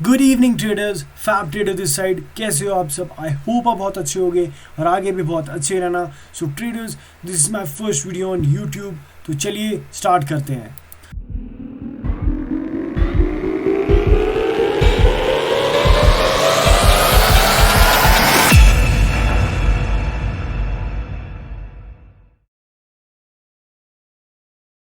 Good evening traders, fab trader this side. कैसे हो आप सब? आई होप आप बहुत अच्छे होगे और आगे भी बहुत अच्छे रहना। So traders, this is my first video on YouTube. तो चलिए स्टार्ट करते हैं।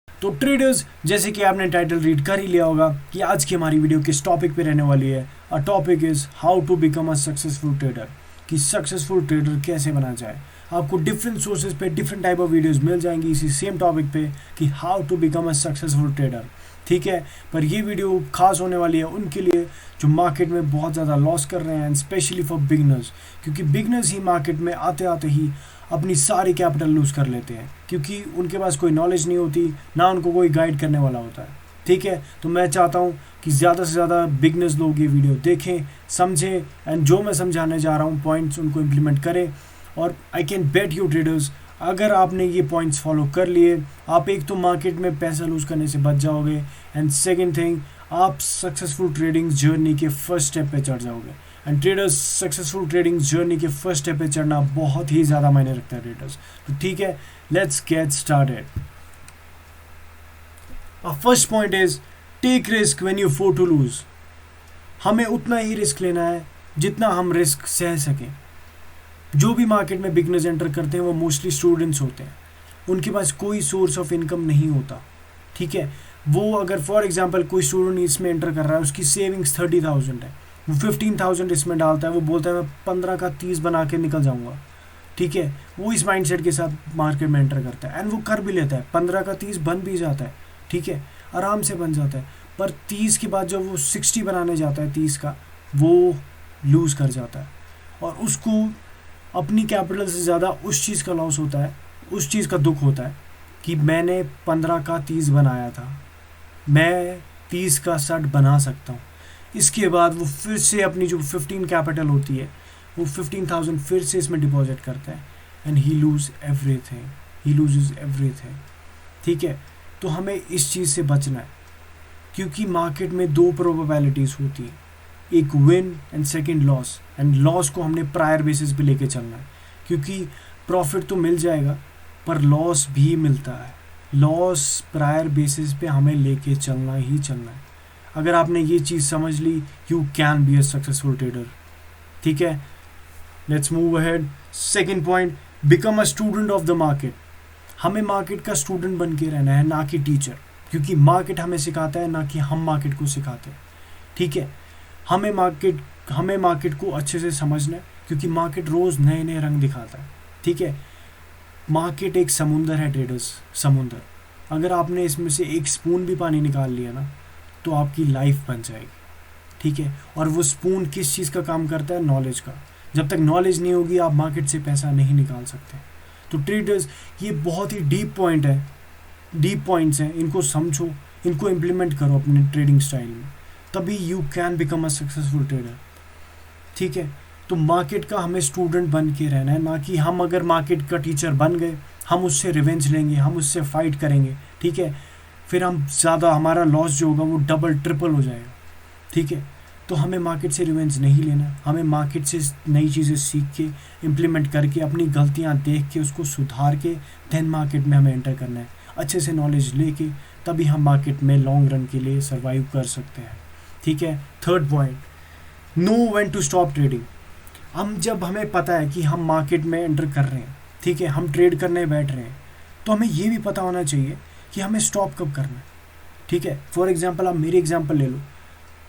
तो ट्रेडर्स, जैसे कि आपने टाइटल रीड कर ही लिया होगा कि आज की हमारी वीडियो किस टॉपिक पे रहने वाली है। A topic is how to become a successful trader, कि सक्सेसफुल ट्रेडर कैसे बना जाए। आपको डिफरेंट सोर्सेज पे डिफरेंट टाइप ऑफ वीडियोस मिल जाएंगी इसी सेम टॉपिक पे कि how to become a successful trader. ठीक है, पर ये वीडियो खास होने वाली है उनके लिए जो मार्केट में बहुत ज़्यादा लॉस कर रहे हैं, एंड स्पेशली फॉर बिगनर्स, क्योंकि बिगनर्स ही मार्केट में आते आते ही अपनी सारी कैपिटल लूज़ कर लेते हैं क्योंकि उनके पास कोई नॉलेज नहीं होती, ना उनको कोई गाइड करने वाला होता है। ठीक है, तो मैं चाहता हूँ कि ज़्यादा से ज़्यादा बिगनर्स लोग ये वीडियो देखें, समझें, एंड जो मैं समझाने जा रहा हूँ पॉइंट्स उनको इम्प्लीमेंट करें। और I can bet you traders, अगर आपने ये पॉइंट्स फॉलो कर लिए, आप एक तो मार्केट में पैसा लूज़ करने से बच जाओगे, एंड सेकेंड थिंग, आप सक्सेसफुल ट्रेडिंग जर्नी के फर्स्ट स्टेप पे चढ़ जाओगे। And traders, successful trading journey के फर्स्ट स्टेप पे चढ़ना बहुत ही ज़्यादा मायने रखता है ट्रेडर्स। तो ठीक है, let's get started. First point is take risk when you for to lose. हमें उतना ही रिस्क लेना है जितना हम रिस्क सह सकें। जो भी मार्केट में बिगनर्स एंटर करते हैं वो मोस्टली स्टूडेंट्स होते हैं, उनके पास कोई सोर्स ऑफ इनकम नहीं होता। ठीक है, वो अगर फॉर एग्जांपल कोई स्टूडेंट इसमें एंटर कर रहा है, उसकी सेविंग्स 30,000 है, वो 15,000 इसमें डालता है, वो बोलता है मैं 15 का 30 बना के निकल जाऊंगा। ठीक है, वो इस माइंडसेट के साथ मार्केट में एंटर करता है एंड वो कर भी लेता है, 15 का 30 बन भी जाता है। ठीक है, आराम से बन जाता है, पर 30 के बाद जब वो 60 बनाने जाता है 30 का, वो लूज़ कर जाता है और उसको अपनी कैपिटल से ज़्यादा उस चीज़ का लॉस होता है, उस चीज़ का दुख होता है कि मैंने 15 का 30 बनाया था, मैं 30 का 60 बना सकता हूँ। इसके बाद वो फिर से अपनी जो 15 कैपिटल होती है, वो 15,000 फिर से इसमें डिपॉजिट करता है and he loose everything, he loses everything. ठीक है, तो हमें इस चीज़ से बचना है क्योंकि मार्केट में दो प्रोबेबिलिटीज़ होती हैं, एक win and second loss. And loss को हमने प्रायर बेसिस पे लेके चलना है क्योंकि प्रॉफिट तो मिल जाएगा पर लॉस भी मिलता है। लॉस प्रायर बेसिस पे हमें लेके चलना ही चलना है। अगर आपने ये चीज़ समझ ली, you can be a successful trader. ठीक है, let's move ahead. Second point, become a student of the market. हमें मार्केट का स्टूडेंट बन के रहना है, ना कि टीचर, क्योंकि मार्केट हमें सिखाता है, ना कि हम मार्केट को सिखाते हैं। ठीक है, हमें मार्केट को अच्छे से समझना है क्योंकि मार्केट रोज़ नए नए रंग दिखाता है। ठीक है, मार्केट एक समुंदर है ट्रेडर्स, समुंदर। अगर आपने इसमें से एक स्पून भी पानी निकाल लिया ना, तो आपकी लाइफ बन जाएगी। ठीक है, और वो स्पून किस चीज़ का काम करता है? नॉलेज का। जब तक नॉलेज नहीं होगी आप मार्केट से पैसा नहीं निकाल सकते। तो ट्रेडर्स, ये बहुत ही डीप पॉइंट है, डीप पॉइंट्स हैं, इनको समझो, इनको इम्प्लीमेंट करो अपने ट्रेडिंग स्टाइल में, तभी you can become a successful trader. ठीक है, तो मार्केट का हमें स्टूडेंट बन के रहना है, ना कि हम अगर मार्केट का टीचर बन गए, हम उससे रिवेंज लेंगे, हम उससे फाइट करेंगे। ठीक है, फिर हम ज़्यादा, हमारा लॉस जो होगा वो डबल ट्रिपल हो जाएगा। ठीक है, तो हमें मार्केट से रिवेंज नहीं लेना, हमें मार्केट से नई चीज़ें सीख के, इम्प्लीमेंट करके, अपनी गलतियां देख के, उसको सुधार के, देन मार्केट में हमें एंटर करना है, अच्छे से नॉलेज लेके, तभी हम मार्केट में लॉन्ग रन के लिए सर्वाइव कर सकते हैं। ठीक है, third point, no when to stop trading. जब हमें पता है कि हम मार्केट में एंटर कर रहे हैं, ठीक है, हम ट्रेड करने बैठ रहे हैं, तो हमें ये भी पता होना चाहिए कि हमें स्टॉप कब करना है। ठीक है, फॉर एग्जांपल आप मेरी एग्जांपल ले लो।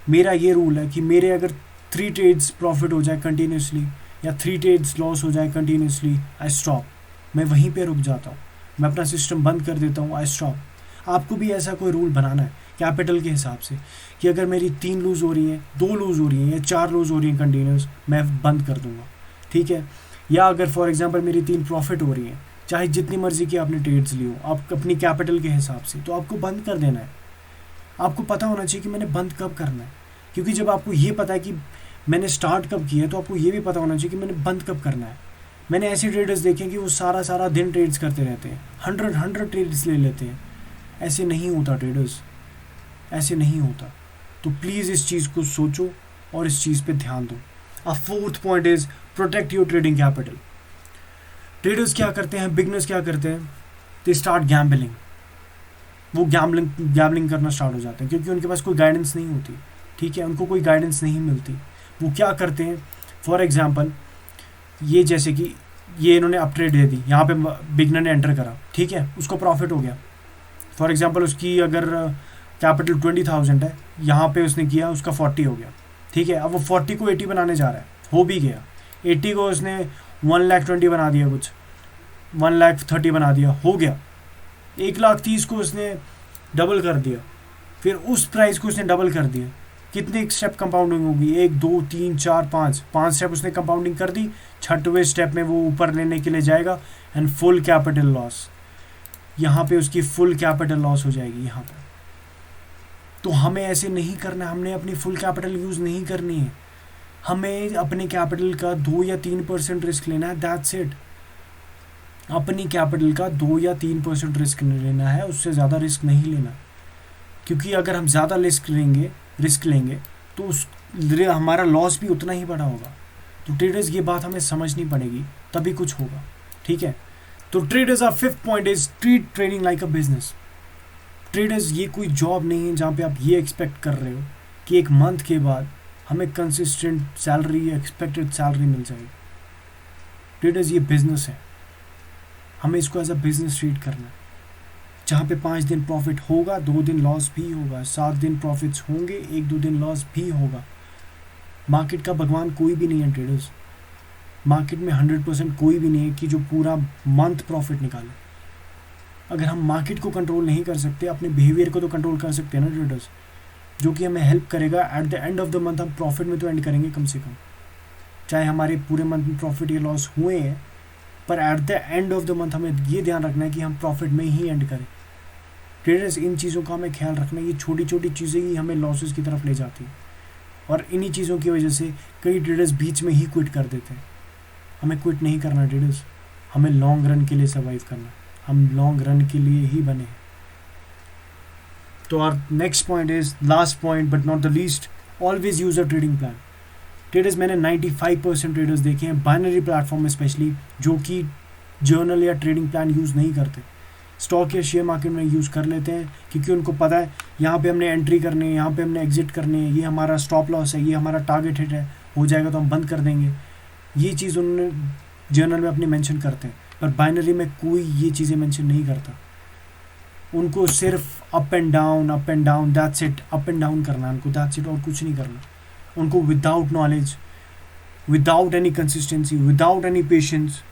मेरा ये रूल है कि मेरे अगर 3 ट्रेड्स प्रॉफिट हो जाए कंटिन्यूसली या 3 ट्रेड्स लॉस हो जाए कंटिन्यूसली, आई स्टॉप। मैं वहीं पे रुक जाता हूँ, मैं अपना सिस्टम बंद कर देता हूँ, आई स्टॉप। आपको भी ऐसा कोई रूल बनाना है कैपिटल के हिसाब से कि अगर मेरी 3 लूज़ हो रही हैं, 2 लूज़ हो रही हैं या 4 लूज़ हो रही हैं कंटिन्यूस, मैं बंद कर दूँगा। ठीक है, या अगर फॉर एग्जांपल मेरी 3 प्रॉफिट हो रही हैं, चाहे जितनी मर्जी की आपने ट्रेड्स ली हो, आप अपनी कैपिटल के हिसाब से, तो आपको बंद कर देना है। आपको पता होना चाहिए कि मैंने बंद कब करना है, क्योंकि जब आपको ये पता है कि मैंने स्टार्ट कब किया है, तो आपको ये भी पता होना चाहिए कि मैंने बंद कब करना है। मैंने ऐसे ट्रेडर्स देखे कि वो सारा दिन ट्रेड्स करते रहते हैं, 100 ट्रेड्स ले लेते हैं। ऐसे नहीं होता ट्रेडर्स, ऐसे नहीं होता। तो प्लीज़ इस चीज़ को सोचो और इस चीज़ पे ध्यान दो। अ fourth point is protect your trading capital. Traders क्या करते हैं, बिगनर्स क्या करते हैं, दे स्टार्ट गैम्बलिंग। वो गैम्बलिंग करना स्टार्ट हो जाते हैं क्योंकि उनके पास कोई गाइडेंस नहीं होती, ठीक है, उनको कोई गाइडेंस नहीं मिलती। वो क्या करते हैं, फॉर एग्जांपल ये जैसे कि ये इन्होंने अपट्रेड दे दी, यहाँ पे बिगनर ने एंटर करा, ठीक है, उसको प्रॉफिट हो गया। फॉर एग्जांपल उसकी अगर कैपिटल 20,000 है, यहाँ पे उसने किया, उसका 40 हो गया, ठीक है। अब वो 40 को 80 बनाने जा रहा है, हो भी गया। 80 को उसने 1,20,000 बना दिया, कुछ 1,30,000 बना दिया, हो गया। 1,30,000 को उसने डबल कर दिया, फिर उस प्राइस को उसने डबल कर दिया। कितने स्टेप कंपाउंडिंग होगी, 1 2 3 4 5 स्टेप उसने कंपाउंडिंग कर दी। 6वें स्टेप में वो ऊपर लेने के लिए जाएगा एंड फुल कैपिटल लॉस, यहाँ पे उसकी फुल कैपिटल लॉस हो जाएगी यहाँ पे। तो हमें ऐसे नहीं करना, हमने अपनी फुल कैपिटल यूज़ नहीं करनी है, हमें अपने कैपिटल का 2 या 3% रिस्क लेना है, दैट्स इट। अपनी कैपिटल का 2 या 3% रिस्क लेना है, उससे ज़्यादा रिस्क नहीं लेना, क्योंकि अगर हम ज़्यादा रिस्क लेंगे तो उस हमारा लॉस भी उतना ही बड़ा होगा। तो ट्रेडर्स ये बात हमें समझनी पड़ेगी, तभी कुछ होगा, ठीक है। तो traders, our fifth point is treat trading like a business. Traders ये कोई जॉब नहीं है जहाँ पे आप ये एक्सपेक्ट कर रहे हो कि एक मंथ के बाद हमें कंसिस्टेंट सैलरी या एक्सपेक्टेड सैलरी मिल जाएगी। ट्रेडर्स ये बिजनेस है, हमें इसको एज अ बिजनेस ट्रीट करना है, जहाँ पे 5 दिन प्रॉफिट होगा, 2 दिन लॉस भी होगा, 7 दिन प्रॉफिट्स होंगे, 1-2 दिन लॉस भी होगा। मार्केट का भगवान कोई भी नहीं है ट्रेडर्स, मार्केट में 100% कोई भी नहीं है कि जो पूरा मंथ प्रॉफिट निकाले। अगर हम मार्केट को कंट्रोल नहीं कर सकते, अपने बिहेवियर को तो कंट्रोल कर सकते हैं ना ट्रेडर्स, जो कि हमें हेल्प करेगा। At the end of the month हम प्रॉफिट में तो एंड करेंगे कम से कम, चाहे हमारे पूरे मंथ में प्रॉफिट या लॉस हुए हैं, पर at the end of the month हमें ये ध्यान रखना है कि हम प्रॉफिट में ही एंड करें। ट्रेडर्स, इन चीज़ों का हमें ख्याल रखना है, ये छोटी छोटी चीज़ें ही हमें लॉसेस की तरफ ले जाती हैं, और इन्हीं चीज़ों की वजह से कई ट्रेडर्स बीच में ही क्विट कर देते हैं। हमें क्विट नहीं करना ट्रेडर्स, हमें लॉन्ग रन के लिए सर्वाइव करना, हम लॉन्ग रन के लिए ही बने हैं। तो our next point is, last point but not the least, always use a trading plan. Traders, मैंने 95% ट्रेडर्स देखे हैं बाइनरी प्लेटफॉर्म में स्पेशली, जो कि जर्नल या ट्रेडिंग प्लान यूज़ नहीं करते, स्टॉक या शेयर मार्केट में यूज़ कर लेते हैं, क्योंकि उनको पता है यहाँ पे हमने एंट्री करनी है, यहाँ पे हमने एग्जिट करनी है, ये हमारा स्टॉप लॉस है, ये हमारा टारगेट हिट है, हो जाएगा तो हम बंद कर देंगे। ये चीज़ उन्होंने जर्नल में अपनी मेंशन करते हैं, पर बाइनरी में कोई ये चीज़ें मेंशन नहीं करता। उनको सिर्फ up and down, that's it, up and down करना है उनको, दैट्स इट, और कुछ नहीं करना। उनको without knowledge, without any consistency, without any patience,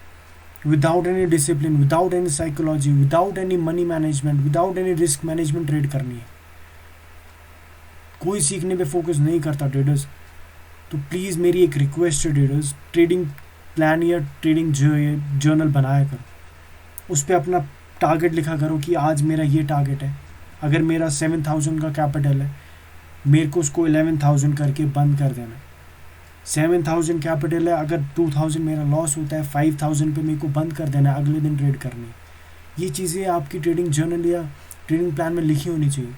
without any discipline, without any psychology, without any money management, without any risk management trade करनी है। कोई सीखने पे फोकस नहीं करता ट्रेडर्स। तो प्लीज़ मेरी एक रिक्वेस्ट है ट्रेडर्स, ट्रेडिंग प्लान या ट्रेडिंग जर्नल बनाया करो, उस पर अपना टारगेट लिखा करो कि आज मेरा ये टारगेट है। अगर मेरा 7,000 का कैपिटल है, मेरे को उसको 11,000 करके बंद कर देना है। 7,000 कैपिटल है, अगर 2,000 मेरा लॉस होता है, 5,000 पे मेरे को बंद कर देना है, अगले दिन ट्रेड करनी है। ये चीज़ें आपकी ट्रेडिंग जर्नल या ट्रेडिंग प्लान में लिखी होनी चाहिए।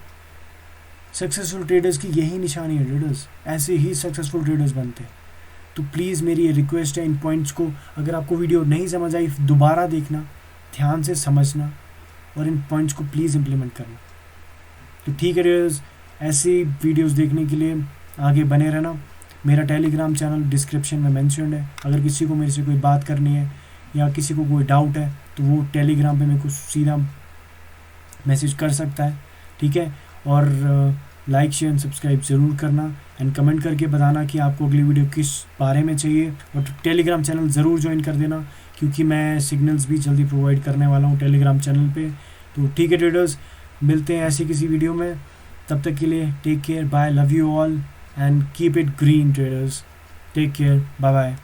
सक्सेसफुल ट्रेडर्स की यही निशानी है ट्रेडर्स, ऐसे ही सक्सेसफुल ट्रेडर्स बनते हैं। तो प्लीज़ मेरी ये रिक्वेस्ट है, इन पॉइंट्स को, अगर आपको वीडियो नहीं समझ आई, दोबारा देखना, ध्यान से समझना, और इन पॉइंट्स को प्लीज़ इम्प्लीमेंट करना। तो ठीक है ट्रेडर्स, ऐसी वीडियोस देखने के लिए आगे बने रहना। मेरा टेलीग्राम चैनल डिस्क्रिप्शन में मेंशन्ड है, अगर किसी को मेरे से कोई बात करनी है या किसी को कोई डाउट है तो वो टेलीग्राम पे मेरे को सीधा मैसेज कर सकता है, ठीक है। और लाइक शेयर एंड सब्सक्राइब ज़रूर करना, एंड कमेंट करके बताना कि आपको अगली वीडियो किस बारे में चाहिए, और टेलीग्राम चैनल ज़रूर ज्वाइन कर देना, क्योंकि मैं सिग्नल्स भी जल्दी प्रोवाइड करने वाला हूँ टेलीग्राम चैनल पे। तो ठीक है ट्रेडर्स, मिलते हैं ऐसी किसी वीडियो में, तब तक के लिए take care, bye, love you all and keep it green traders, take care, bye bye.